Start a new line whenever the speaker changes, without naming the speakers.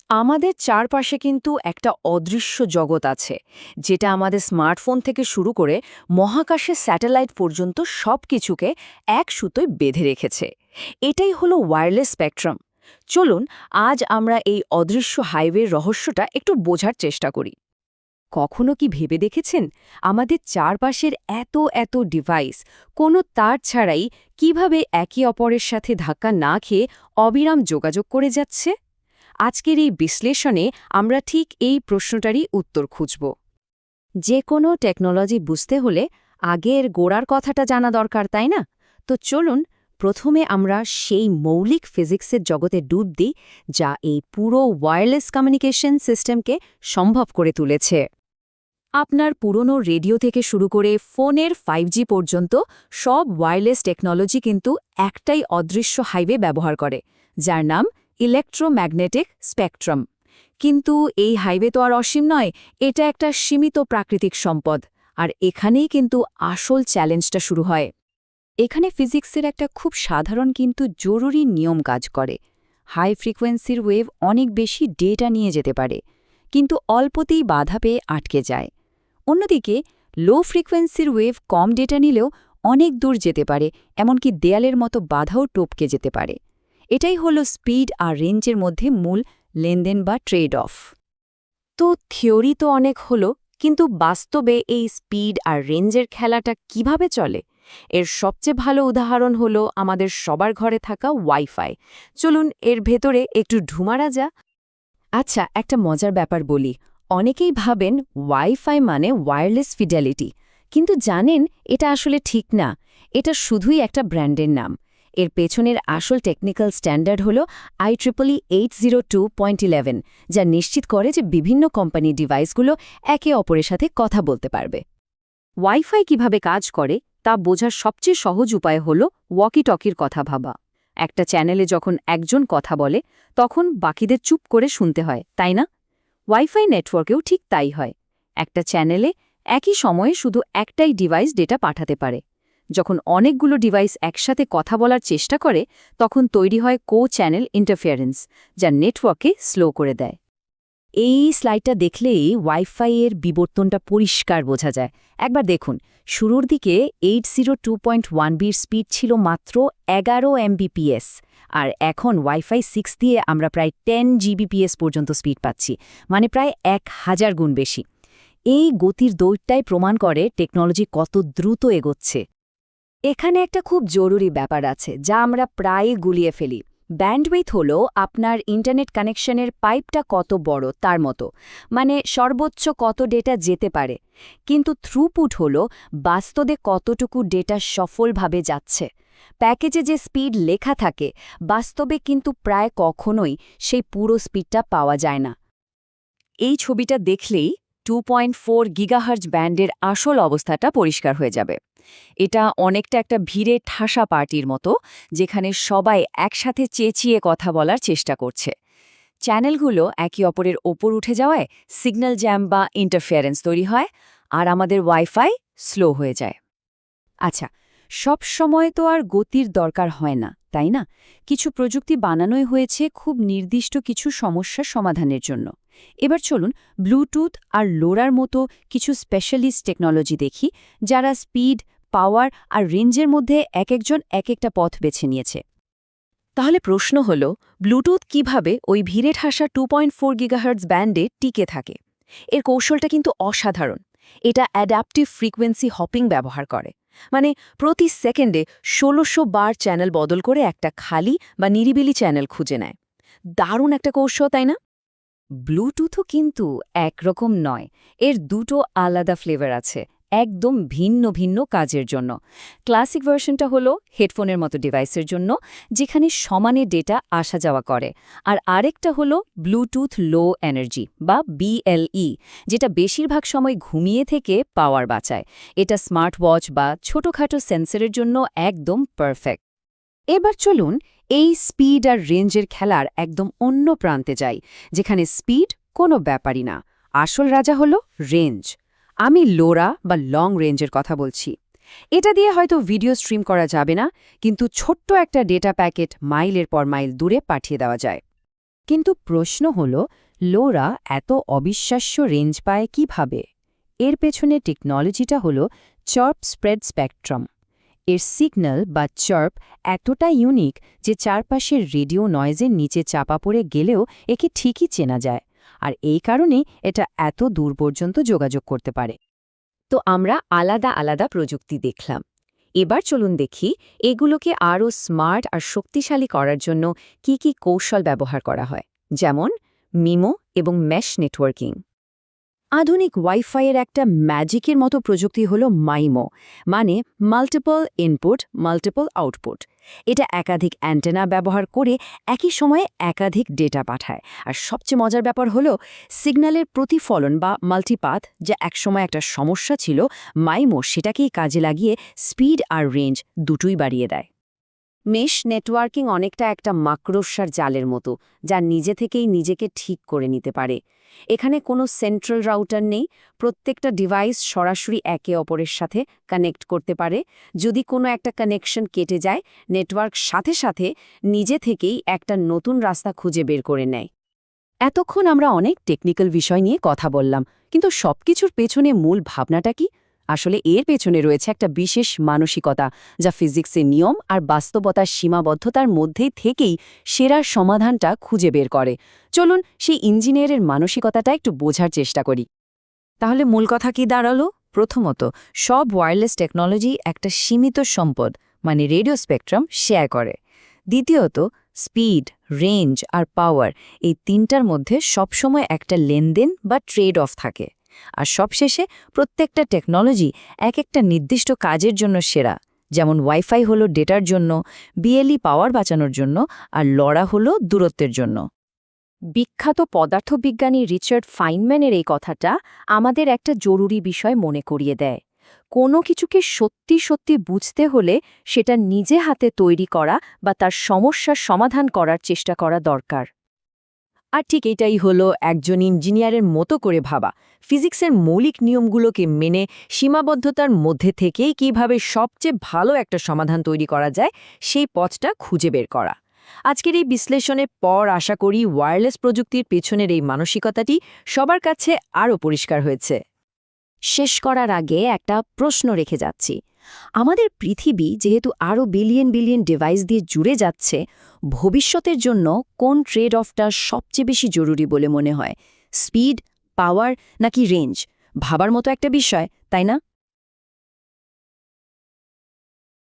আমাদের চারপাশে কিন্তু একটা অদৃশ্য জগৎ আছে, যেটা আমাদের স্মার্টফোন থেকে শুরু করে মহাকাশের স্যাটেলাইট পর্যন্ত সবকিছুকে এক সুতোয় বেঁধে রেখেছে। এটাই হলো ওয়্যারলেস স্পেকট্রাম। চলুন আজ আমরা এই অদৃশ্য হাইওয়ের রহস্যটা একটু বোঝার চেষ্টা করি। কখনো কি ভেবে দেখেছেন আমাদের চারপাশের এত এত ডিভাইস কোনো তার ছাড়াই কিভাবে একে অপরের সাথে ধাক্কা না খেয়ে অবিরাম যোগাযোগ করে যাচ্ছে? আজকের এই বিশ্লেষণে আমরা ঠিক এই প্রশ্নটারই উত্তর খুঁজব। যে কোনো টেকনোলজি বুঝতে হলে আগের গোড়ার কথাটা জানা দরকার, তাই না? তো চলুন প্রথমে আমরা সেই মৌলিক ফিজিক্সের জগতে ডুব দিই, যা এই পুরো ওয়্যারলেস কমিউনিকেশন সিস্টেমকে সম্ভব করে তুলেছে। আপনার পুরনো রেডিও থেকে শুরু করে ফোনের 5G পর্যন্ত সব ওয়্যারলেস টেকনোলজি কিন্তু একটাই অদৃশ্য হাইওয়ে ব্যবহার করে, যার নাম ইলেকট্রোম্যাগনেটিক স্পেকট্রাম। কিন্তু এই হাইওয়ে তো আর অসীম নয়, এটা একটা সীমিত প্রাকৃতিক সম্পদ। আর এখানেই কিন্তু আসল চ্যালেঞ্জটা শুরু হয়। এখানে ফিজিক্সের একটা খুব সাধারণ কিন্তু জরুরি নিয়ম কাজ করে। হাই ফ্রিকোয়েন্সির ওয়েভ অনেক বেশি ডেটা নিয়ে যেতে পারে, কিন্তু অল্পতেই বাধা পেয়ে আটকে যায়। অন্যদিকে লো ফ্রিকোয়েন্সির ওয়েভ কম ডেটা নিলেও অনেক দূর যেতে পারে, এমনকি দেয়ালের মতো বাধাও টপকে যেতে পারে। এটাই হলো স্পিড আর রেঞ্জের মধ্যে মূল লেনদেন বা ট্রেড অফ। তো থিওরি তো অনেক হলো, কিন্তু বাস্তবে এই স্পিড আর রেঞ্জের খেলাটা কিভাবে চলে? এর সবচেয়ে ভালো উদাহরণ হলো আমাদের সবার ঘরে থাকা ওয়াইফাই। চলুন এর ভেতরে একটু ঢুমারা যা। আচ্ছা, একটা মজার ব্যাপার বলি। অনেকেই ভাবেন ওয়াইফাই মানে ওয়্যারলেস ফিডেলিটি, কিন্তু জানেন এটা আসলে ঠিক না। এটা শুধুই একটা ব্র্যান্ডের নাম। এর পেছনের আসল টেকনিক্যাল স্ট্যান্ডার্ড হল IEEE 802.11, যা নিশ্চিত করে যে বিভিন্ন কোম্পানি ডিভাইসগুলো একে অপরের সাথে কথা বলতে পারবে। ওয়াইফাই কিভাবে কাজ করে তা বোঝার সবচেয়ে সহজ উপায় হল ওয়াকি টকির কথা ভাবা। একটা চ্যানেলে যখন একজন কথা বলে, তখন বাকিদের চুপ করে শুনতে হয়, তাই না? ওয়াইফাই নেটওয়ার্কেও ঠিক তাই হয়। একটা চ্যানেলে একই সময়ে শুধু একটাই ডিভাইস ডেটা পাঠাতে পারে। যখন অনেকগুলো ডিভাইস একসাথে কথা বলার চেষ্টা করে, তখন তৈরি হয় চ্যানেল ইন্টারফিয়ারেন্স, যা নেটওয়ার্কে স্লো করে দেয়। এই স্লাইডটা দেখলেই ওয়াইফাই এর বিবর্তনটা পরিষ্কার বোঝা যায়। একবার দেখুন, শুরুর দিকে 802.1bর স্পিড ছিল মাত্র 11 Mbps, আর এখন ওয়াইফাই 6 দিয়ে আমরা প্রায় 10 Gbps পর্যন্ত স্পিড পাচ্ছি, মানে প্রায় 1000 গুণ বেশি। এই গতির দৌড়টাই প্রমাণ করে টেকনোলজি কত দ্রুত এগোচ্ছে। এখানে একটা খুব জরুরি ব্যাপার আছে, যা আমরা প্রায়ই গুলিয়ে ফেলি। ব্যান্ডউইথ হল আপনার ইন্টারনেট কানেকশনের পাইপটা কত বড় তার মতো, মানে সর্বোচ্চ কত ডেটা যেতে পারে। কিন্তু থ্রুপুট হল বাস্তবে কতটুকু ডেটা সফলভাবে যাচ্ছে। প্যাকেজে যে স্পিড লেখা থাকে, বাস্তবে কিন্তু প্রায় কখনোই সেই পুরো স্পিডটা পাওয়া যায় না। এই ছবিটা দেখলেই 2.4 গিগাহার্জ ব্যান্ডের আসল অবস্থাটা পরিষ্কার হয়ে যাবে। এটা অনেকটা একটা ভিড়ে ঠাসা পার্টির মতো, যেখানে সবাই একসাথে চেঁচিয়ে কথা বলার চেষ্টা করছে। চ্যানেলগুলো একে অপরের ওপর উঠে যাওয়ায় সিগন্যাল জ্যাম বা ইন্টারফিয়ারেন্স তৈরি হয়, আর আমাদের ওয়াইফাই স্লো হয়ে যায়। আচ্ছা, সব সময় তো আর গতির দরকার হয় না, তাই না? কিছু প্রযুক্তি বানানোই হয়েছে খুব নির্দিষ্ট কিছু সমস্যার সমাধানের জন্য। এবার চলুন ব্লুটুথ আর লোরার মতো কিছু স্পেশালিস্ট টেকনোলজি দেখি, যারা স্পিড, পাওয়ার আর রেঞ্জের মধ্যে একজন এক একটা পথ বেছে নিয়েছে। তাহলে প্রশ্ন হল, ব্লুটুথ কিভাবে ওই ভিড়ে ঠাসা 2.4 গিগাহার্টজ ব্যান্ডে টিকে থাকে? এর কৌশলটা কিন্তু অসাধারণ। এটা অ্যাডাপটিভ ফ্রিকোয়েন্সি হপিং ব্যবহার করে, মানে প্রতি সেকেন্ডে 1600 বার চ্যানেল বদল করে একটা খালি বা নিরিবিলি চ্যানেল খুঁজে নেয়। দারুণ একটা কৌশল, তাই না? ব্লুটুথও কিন্তু একরকম নয়। এর দুটো আলাদা ফ্লেভার আছে, একদম ভিন্ন ভিন্ন কাজের জন্য। ক্লাসিক ভার্সনটা হলো হেডফোনের মতো ডিভাইসের জন্য, যেখানে সমানে ডেটা আসা যাওয়া করে। আর আরেকটা হলো ব্লুটুথ লো এনার্জি বা BLE, যেটা বেশিরভাগ সময় ঘুমিয়ে থেকে পাওয়ার বাঁচায়। এটা স্মার্ট ওয়াচ বা ছোটখাটো সেন্সরের জন্য একদম পারফেক্ট। এবার চলুন এই স্পিড আর রেঞ্জের খেলার একদম অন্য প্রান্তে যাই, যেখানে স্পিড কোনো ব্যাপারই না, আসল রাজা হলো রেঞ্জ। আমি লোরা বা লং রেঞ্জের কথা বলছি। এটা দিয়ে হয়তো ভিডিও স্ট্রিম করা যাবে না, কিন্তু ছোট্ট একটা ডেটা প্যাকেট মাইলের পর মাইল দূরে পাঠিয়ে দেওয়া যায়।
কিন্তু প্রশ্ন হল, লোরা এত অবিশ্বাস্য রেঞ্জ পায় কিভাবে? এর পেছনে টেকনোলজিটা হল চার্প স্প্রেড স্পেকট্রাম। এর সিগন্যাল বা চার্প এতটা ইউনিক যে চারপাশের রেডিও নয়েজের নিচে চাপা পড়ে গেলেও একে ঠিকই চেনা যায়, আর এই কারণেই এটা এত দূর পর্যন্ত যোগাযোগ করতে পারে।
তো আমরা আলাদা আলাদা প্রযুক্তি দেখলাম। এবার চলুন দেখি এগুলোকে আরও স্মার্ট আর শক্তিশালী করার জন্য কি কি কৌশল ব্যবহার করা হয়, যেমন মিমো এবং মেশ নেটওয়ার্কিং। আধুনিক ওয়াইফাইয়ের একটা ম্যাজিকের মতো প্রযুক্তি হল মাইমো, মানে মাল্টিপল ইনপুট মাল্টিপল আউটপুট। এটা একাধিক অ্যান্টেনা ব্যবহার করে একই সময়ে একাধিক ডেটা পাঠায়। আর সবচেয়ে মজার ব্যাপার হলো সিগন্যালের প্রতিফলন বা মাল্টিপাথ, যা একসময় একটা সমস্যা ছিল, মাইমো সেটাকেই কাজে লাগিয়ে স্পিড আর রেঞ্জ দুটোই বাড়িয়ে দেয়। মেশ নেটওয়ার্কিং অনেকটা একটা মাকড়সার জালের মতো, যা নিজে থেকেই নিজেকে ঠিক করে নিতে পারে। এখানে কোনো সেন্ট্রাল রাউটার নেই, প্রত্যেকটা ডিভাইস সরাসরি একে অপরের সাথে কানেক্ট করতে পারে। যদি কোনো একটা কানেকশন কেটে যায়, নেটওয়ার্ক সাথে সাথে নিজে থেকেই একটা নতুন রাস্তা খুঁজে বের করে নেয়। এতক্ষণ আমরা অনেক টেকনিক্যাল বিষয় নিয়ে কথা বললাম, কিন্তু সবকিছুর পেছনে মূল ভাবনাটা কি? আসলে এর পেছনে রয়েছে একটা বিশেষ মানসিকতা, যা ফিজিক্সের নিয়ম আর বাস্তবতার সীমাবদ্ধতার মধ্যেই থেকেই সেরার সমাধানটা খুঁজে বের করে। চলুন সেই ইঞ্জিনিয়ারের মানসিকতাটা একটু বোঝার চেষ্টা করি। তাহলে মূল কথা কি দাঁড়ালো? প্রথমত, সব ওয়্যারলেস টেকনোলজি একটা সীমিত সম্পদ, মানে রেডিও স্পেকট্রাম শেয়ার করে। দ্বিতীয়ত, স্পিড, রেঞ্জ আর পাওয়ার, এই তিনটার মধ্যে সবসময় একটা লেনদেন বা ট্রেড অফ থাকে। আর সবশেষে প্রত্যেকটা টেকনোলজি এক একটা নির্দিষ্ট কাজের জন্য সেরা। যেমন ওয়াইফাই হলো ডেটার জন্য, বিএলই পাওয়ার বাঁচানোর জন্য, আর লরা হলো দূরত্বের জন্য। বিখ্যাত পদার্থবিজ্ঞানী রিচার্ড ফাইনম্যানের এই কথাটা আমাদের একটা জরুরি বিষয় মনে করিয়ে দেয়। কোনো কিছুকে সত্যি সত্যি বুঝতে হলে সেটা নিজে হাতে তৈরি করা বা তার সমস্যার সমাধান করার চেষ্টা করা দরকার। আর ঠিক এটাই হলো একজন ইঞ্জিনিয়ারের মতো করে ভাবা, ফিজিক্সের মৌলিক নিয়মগুলোকে মেনে সীমাবদ্ধতার মধ্যে থেকেই কিভাবে সবচেয়ে ভালো একটা সমাধান তৈরি করা যায় সেই পথটা খুঁজে বের করা। আজকের এই বিশ্লেষণের পর আশা করি ওয়্যারলেস প্রযুক্তির পেছনের এই মানসিকতাটি সবার কাছে আরও পরিষ্কার হয়েছে। শেষ করার আগে একটা প্রশ্ন রেখে যাচ্ছি। আমাদের পৃথিবী যেহেতু আরও বিলিয়ন বিলিয়ন ডিভাইস দিয়ে জুড়ে যাচ্ছে, ভবিষ্যতের জন্য কোন ট্রেড অফটা সবচেয়ে বেশি জরুরি বলে মনে হয়? স্পিড, পাওয়ার নাকি রেঞ্জ? ভাবার মতো একটা বিষয়, তাই না?